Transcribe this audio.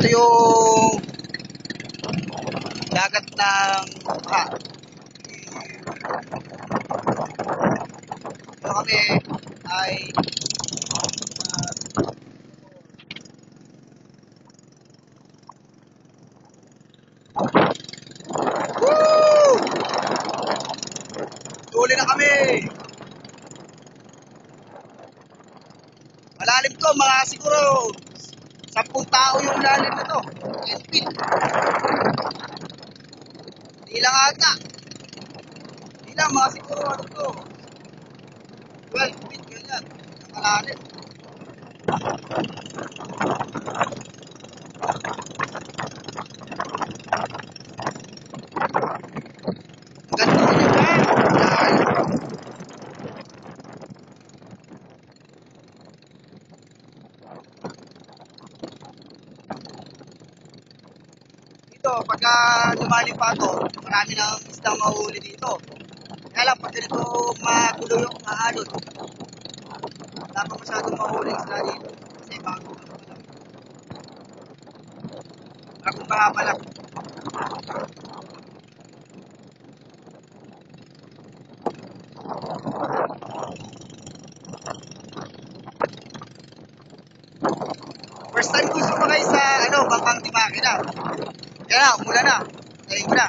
Ito yung dagat ng Mukha. Ito kami ay woo! Tuli na kami. Malalim to, mga siguro 10 tao yung lalim na to. 10 feet. Hindi lang ata. Hindi lang, mga siguro ano to. 12 feet, ganyan. Nakalalim. Ang ganda ko yun, ha? Lalim. Dito, pagka lumalim pa ito, marami ng isdang mahuli dito. Kaya lang, pag ganito magulo yung mahalot, wala pa masyadong mahuli isda dito. Kasi bagong baha pa lang. First time ko sumakay sa Bangkang Timaki na. Kaya na, umulan na. Tayo ko na.